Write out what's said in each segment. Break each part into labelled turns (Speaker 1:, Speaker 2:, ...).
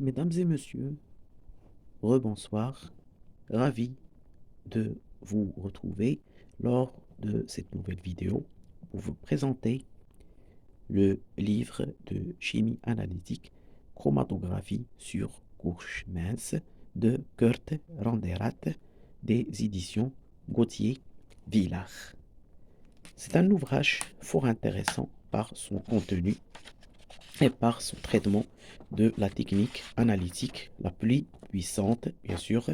Speaker 1: Mesdames et messieurs, rebonsoir, ravi de vous retrouver lors de cette nouvelle vidéo pour vous présenter le livre de chimie analytique Chromatographie sur couche mince de Kurt Randerath des éditions Gauthier Villard. C'est un ouvrage fort intéressant par son contenu et par son traitement de la technique analytique la plus puissante, bien sûr,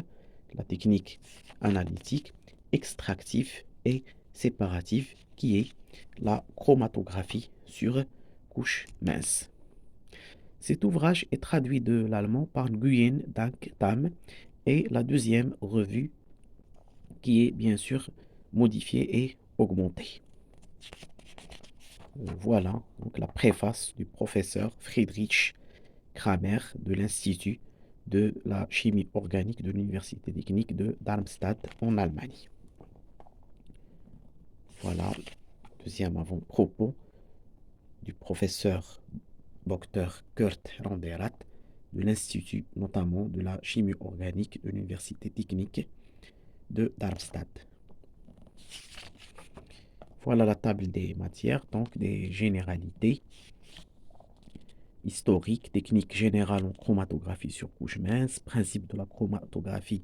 Speaker 1: la technique analytique extractive et séparative qui est la chromatographie sur couche mince. Cet ouvrage est traduit de l'allemand par Nguyen Dank Tam et la deuxième revue qui est bien sûr modifiée et augmentée. Voilà donc la préface du professeur Friedrich Kramer de l'Institut de la chimie organique de l'Université technique de Darmstadt en Allemagne. Voilà le deuxième avant-propos du professeur Dr Kurt Randerath de l'Institut notamment de la chimie organique de l'Université technique de Darmstadt. Voilà la table des matières, donc des généralités historiques, technique générale en chromatographie sur couche mince, principe de la chromatographie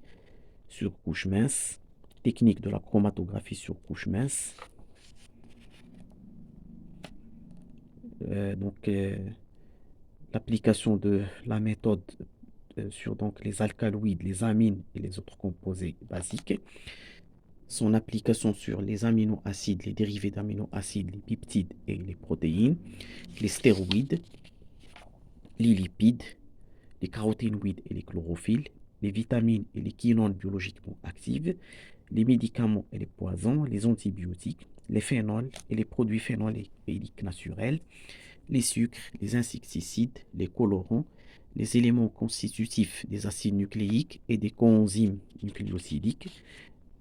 Speaker 1: sur couche mince, technique de la chromatographie sur couche mince. L'application de la méthode sur donc, les alcaloïdes, les amines et les autres composés basiques. Son application sur les aminoacides, les dérivés d'aminoacides, les peptides et les protéines, les stéroïdes, les lipides, les caroténoïdes et les chlorophylles, les vitamines et les quinones biologiquement actives, les médicaments et les poisons, les antibiotiques, les phénols et les produits phénolépiques naturels, les sucres, les insecticides, les colorants, les éléments constitutifs des acides nucléiques et des coenzymes nucléosidiques,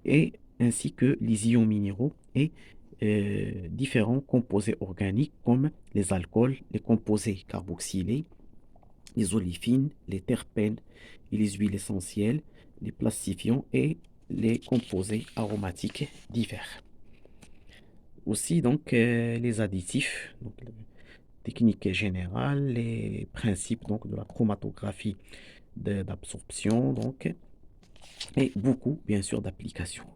Speaker 1: et ainsi que les ions minéraux et différents composés organiques comme les alcools, les composés carboxylés, les olefines, les terpènes et les huiles essentielles, les plastifiants et les composés aromatiques divers. Aussi, donc, les additifs, donc, technique générale, les principes donc, de la chromatographie d'absorption, donc, et beaucoup, bien sûr, d'applications.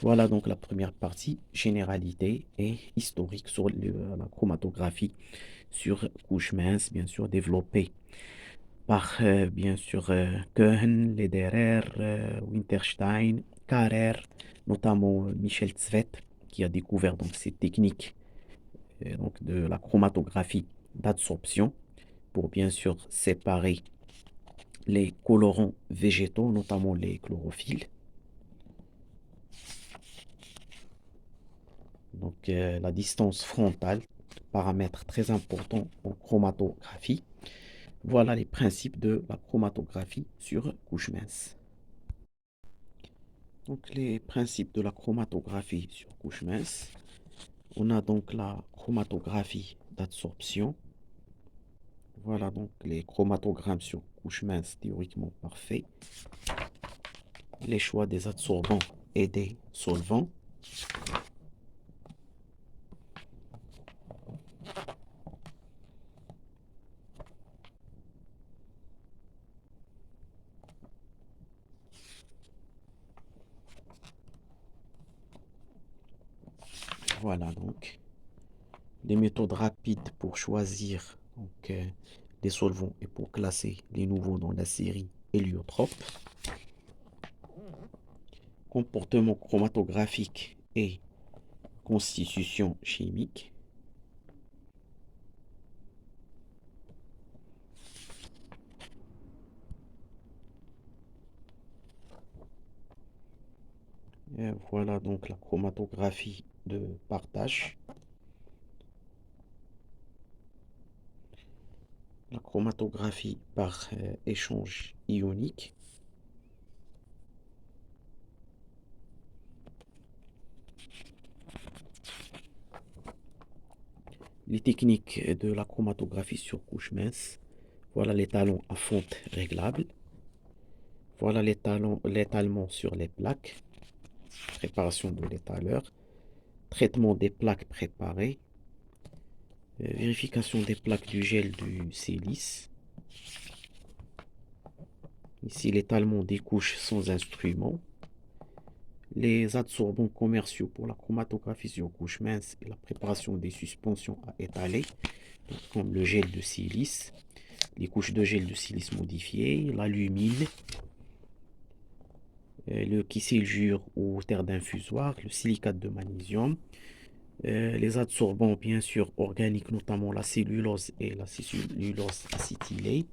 Speaker 1: Voilà donc la première partie, généralité et historique sur la chromatographie sur couche mince, bien sûr, développée par, bien sûr, Cohen, Lederer, Winterstein, Carrer, notamment Michel Tzvet, qui a découvert donc, ces techniques donc, de la chromatographie d'absorption pour, bien sûr, séparer les colorants végétaux, notamment les chlorophylles. Donc, la distance frontale, paramètre très important en chromatographie. Voilà les principes de la chromatographie sur couche mince. Donc, les principes de la chromatographie sur couche mince. On a donc la chromatographie d'absorption. Voilà donc les chromatogrammes sur couche mince théoriquement parfaits. Les choix des adsorbants et des solvants. Voilà donc des méthodes rapides pour choisir donc, les solvants et pour classer les nouveaux dans la série héliotrope. Comportement chromatographique et constitution chimique. Et voilà donc la chromatographie de partage. La chromatographie par échange ionique. Les techniques de la chromatographie sur couche mince. Voilà l'étalon à fonte réglable. Voilà l'étalement sur les plaques. Préparation de l'étaleur. Traitement des plaques préparées. Vérification des plaques du gel du silice. Ici l'étalement des couches sans instrument. Les adsorbants commerciaux pour la chromatographie sur couche mince et la préparation des suspensions à étaler, donc comme le gel de silice, les couches de gel de silice modifiées, l'alumine, le kissylgure ou terre d'infusoire, le silicate de magnésium, les adsorbants bien sûr organiques, notamment la cellulose et la cellulose acétylée,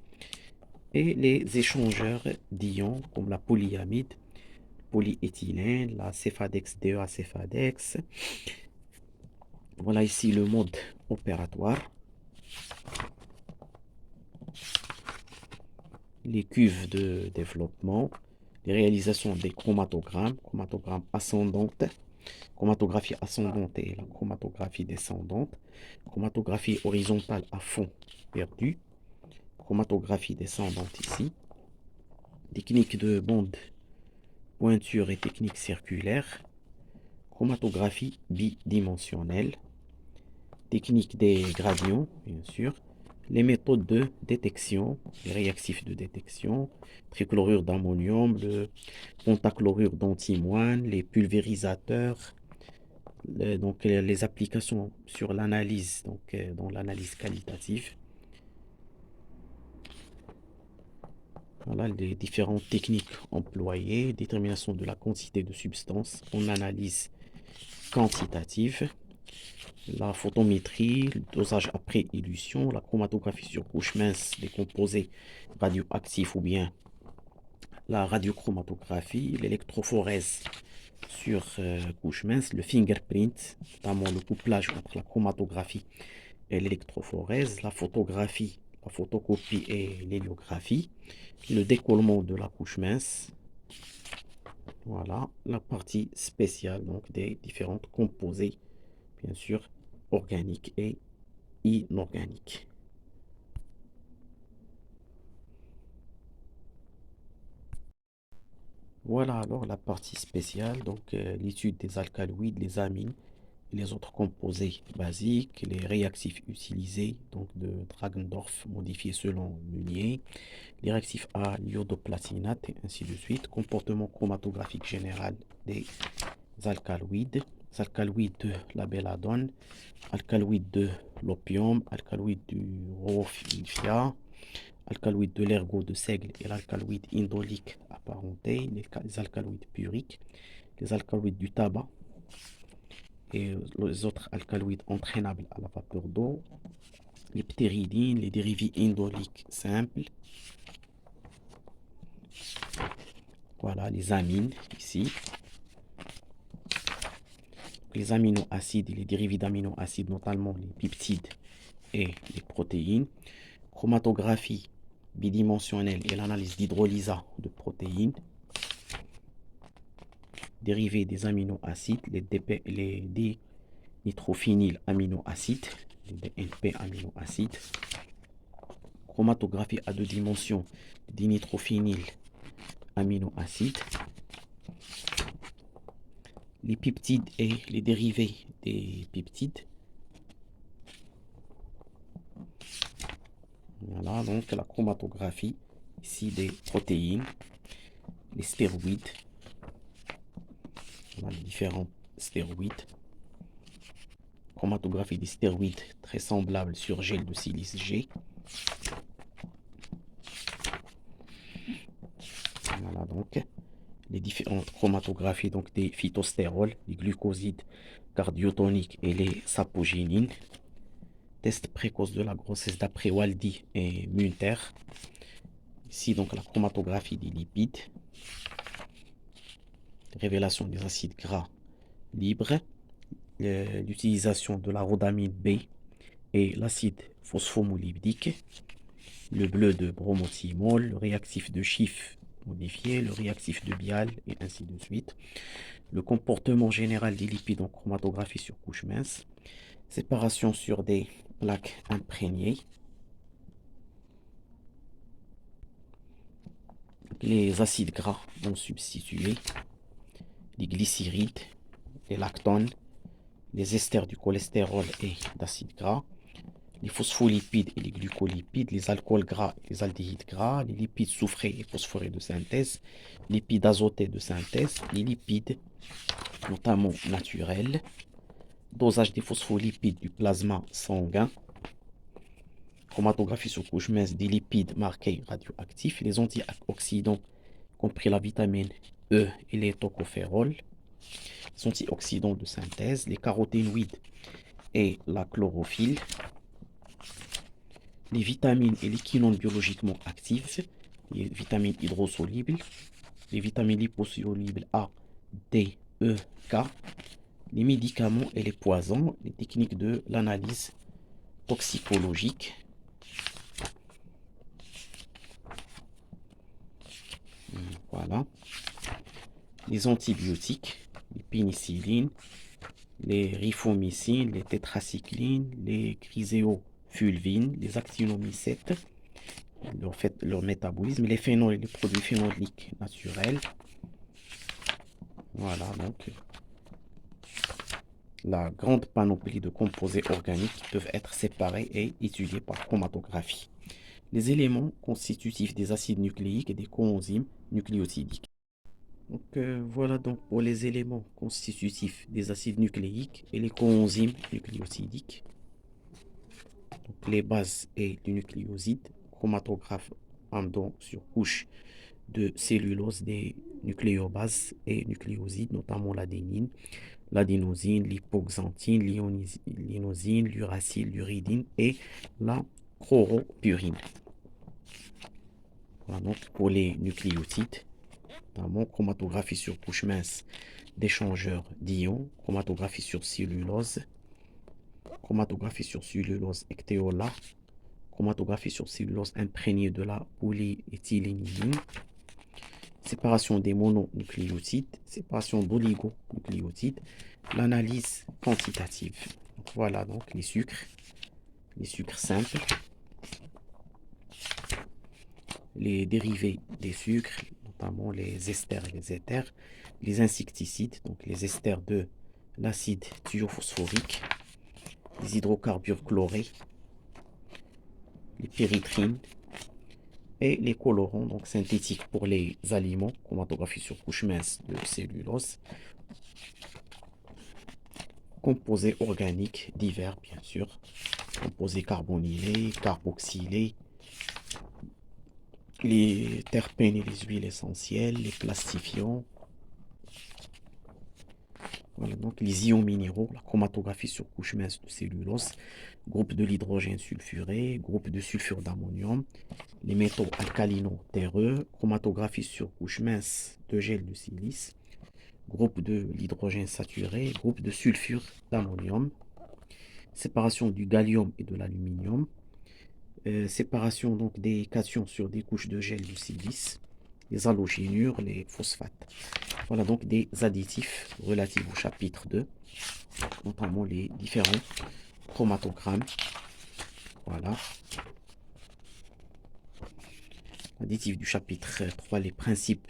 Speaker 1: et les échangeurs d'ions comme la polyamide, polyéthylène, la Cefadex DEA Cefadex. Voilà ici le mode opératoire. Les cuves de développement, les réalisations des chromatogrammes ascendante, chromatographie ascendante et la chromatographie descendante, chromatographie horizontale à fond perdu, chromatographie descendante ici, technique de bande pointure et technique circulaire, chromatographie bidimensionnelle, technique des gradients, bien sûr, les méthodes de détection, les réactifs de détection, trichlorure d'ammonium, le pentachlorure d'antimoine, les pulvérisateurs, donc les applications sur l'analyse, donc dans l'analyse qualitative. Voilà les différentes techniques employées, détermination de la quantité de substance en analyse quantitative, la photométrie, le dosage après élution, la chromatographie sur couche mince des composés radioactifs ou bien la radiochromatographie, l'électrophorèse sur couche mince, le fingerprint, notamment le couplage entre la chromatographie et l'électrophorèse, la photographie, la photocopie et l'héliographie, le décollement de la couche mince. Voilà la partie spéciale donc des différentes composés, bien sûr, organiques et inorganiques. Voilà alors la partie spéciale, donc l'étude des alcaloïdes, les amines et les autres composés basiques, les réactifs utilisés, donc de Dragendorf modifiés selon Meunier, les réactifs à l'iodoplatinate et ainsi de suite, comportement chromatographique général des alcaloïdes, de la belladone, alcaloïdes de l'opium, alcaloïdes du rofia, alcaloïdes de l'ergot de seigle et l'alcaloïde indolique apparenté, les alcaloïdes puriques, les alcaloïdes du tabac et les autres alcaloïdes entraînables à la vapeur d'eau, les ptéridines, les dérivés indoliques simples, voilà les amines ici, les aminoacides et les dérivés d'aminoacides, notamment les peptides et les protéines, chromatographie bidimensionnelle et l'analyse d'hydrolysa de protéines, dérivés des aminoacides, les nitrophényl aminoacides, les DNP aminoacides, chromatographie à deux dimensions des nitrophényl aminoacides, les peptides et les dérivés des peptides. Voilà donc la chromatographie ici des protéines, les stéroïdes, voilà les différents stéroïdes, chromatographie des stéroïdes très semblable sur gel de silice G. Voilà donc les différentes chromatographies donc des phytostérols, les glucosides cardiotoniques et les sapogénines. Test précoce de la grossesse d'après Waldy et Munter. Ici donc la chromatographie des lipides. Révélation des acides gras libres. L'utilisation de la rhodamine B et l'acide phosphomolybdique. Le bleu de bromothymol, le réactif de Schiff modifié, le réactif de Bial et ainsi de suite. Le comportement général des lipides en chromatographie sur couche mince. Séparation sur des plaques imprégnées. Les acides gras non substitués, les glycérides, les lactones, les esters du cholestérol et d'acides gras, les phospholipides et les glucolipides, les alcools gras et les aldéhydes gras, les lipides soufrés et phosphorés de synthèse, les lipides azotés de synthèse, les lipides notamment naturels, dosage des phospholipides du plasma sanguin, chromatographie sur couche mince des lipides marqués radioactifs, les antioxydants, compris la vitamine E et les tocophérols, les antioxydants de synthèse, les caroténoïdes et la chlorophylle, les vitamines et les quinones biologiquement actives, les vitamines hydrosolubles, les vitamines liposolubles A, D, E, K, les médicaments et les poisons, les techniques de l'analyse toxicologique. Voilà. Les antibiotiques, les pénicillines, les rifamycines, les tétracyclines, les chryséofulvines, les actinomycètes, leur métabolisme, les phénols et les produits phénoliques naturels. Voilà, donc la grande panoplie de composés organiques peuvent être séparés et étudiés par chromatographie. Les éléments constitutifs des acides nucléiques et des coenzymes nucléotidiques. Donc voilà donc pour les éléments constitutifs des acides nucléiques et les coenzymes nucléotidiques. Donc les bases et les nucléosides, chromatographe donc sur couche de cellulose des nucléobases et nucléosides, notamment l'adénine, l'adénosine, l'hypoxanthine, l'inosine, l'uracile, l'uridine et la chloropurine. Voilà donc pour les nucléotides, notamment chromatographie sur couche mince d'échangeurs d'ions, chromatographie sur cellulose, chromatographie sur cellulose ectéola, chromatographie sur cellulose imprégnée de la polyéthylénine, séparation des mononucléotides, séparation d'oligonucléotides, l'analyse quantitative. Donc, voilà donc les sucres simples, les dérivés des sucres, notamment les esters et les éthers, les insecticides, donc les esters de l'acide thiophosphorique, les hydrocarbures chlorés, les péritrines et les colorants donc synthétiques pour les aliments, chromatographie sur couche mince de cellulose, composés organiques divers bien sûr, composés carbonylés, carboxylés, les terpènes et les huiles essentielles, les plastifiants. Voilà donc les ions minéraux, la chromatographie sur couche mince de cellulose, groupe de l'hydrogène sulfuré, groupe de sulfure d'ammonium, les métaux alcalino-terreux, chromatographie sur couche mince de gel de silice, groupe de l'hydrogène saturé, groupe de sulfure d'ammonium, séparation du gallium et de l'aluminium, séparation donc des cations sur des couches de gel de silice, les halogénures, les phosphates. Voilà donc des additifs relatifs au chapitre 2, notamment les différents chromatogrammes. Voilà. Additifs du chapitre 3, les principes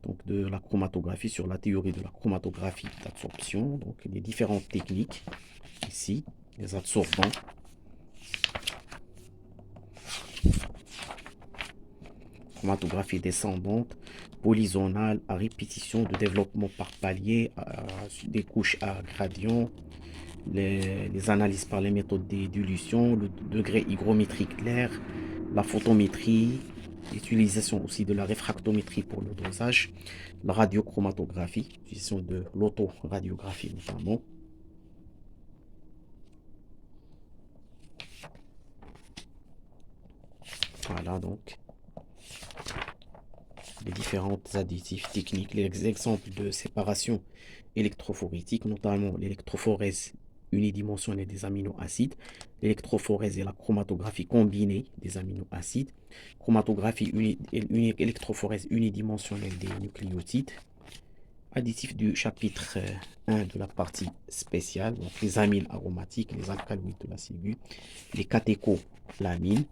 Speaker 1: donc, de la chromatographie sur la théorie de la chromatographie d'absorption. Donc les différentes techniques ici, les absorbants. Chromatographie descendante, polyzonale, à répétition de développement par palier, des couches à gradient, les analyses par les méthodes des dilutions, le degré hygrométrique clair, la photométrie, l'utilisation aussi de la réfractométrie pour le dosage, la radiochromatographie, l'utilisation de l'autoradiographie notamment. Voilà donc les différents additifs techniques, les exemples de séparation électrophorétique, notamment l'électrophorèse unidimensionnelle des aminoacides, l'électrophorèse et la chromatographie combinée des aminoacides, électrophorèse unidimensionnelle des nucléotides, additifs du chapitre 1 de la partie spéciale, donc les amines aromatiques, les alcaloïdes de la cellule, les catécholamines,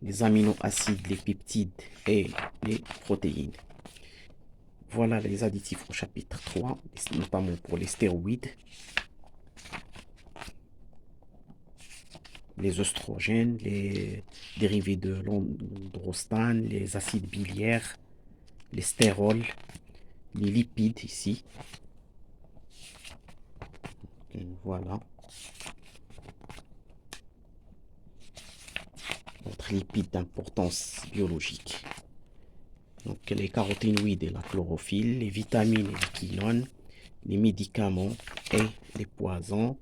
Speaker 1: les aminoacides, les peptides et les protéines. Voilà les additifs au chapitre 3, notamment pour les stéroïdes, les oestrogènes, les dérivés de l'androstane, les acides biliaires, les stérols, les lipides ici. Voilà. Autres lipides d'importance biologique. Donc les caroténoïdes et la chlorophylle, les vitamines et les quinones, les médicaments et les poisons,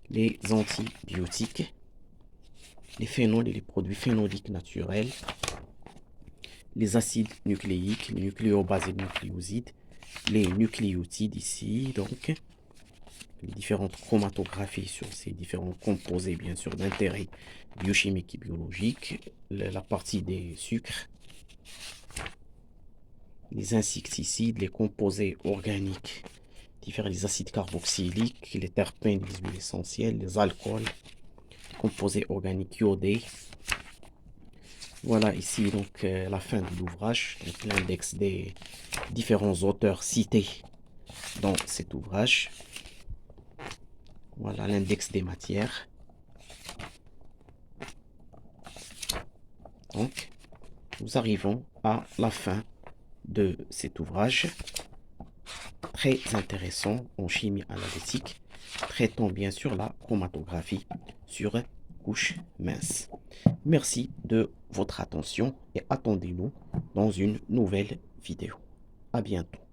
Speaker 1: les antibiotiques, les phénols et les produits phénoliques naturels, les acides nucléiques, les nucléobases et les nucléosides, les nucléotides ici, donc les différentes chromatographies sur ces différents composés, bien sûr, d'intérêt biochimique et biologique, la partie des sucres, les insecticides, les composés organiques, les acides carboxyliques, les terpènes, les huiles essentielles, les alcools, les composés organiques iodés. Voilà ici donc la fin de l'ouvrage, donc l'index des différents auteurs cités dans cet ouvrage. Voilà l'index des matières. Donc, nous arrivons à la fin de cet ouvrage très intéressant en chimie analytique, traitant bien sûr la chromatographie sur couche mince. Merci de votre attention et attendez-nous dans une nouvelle vidéo. À bientôt.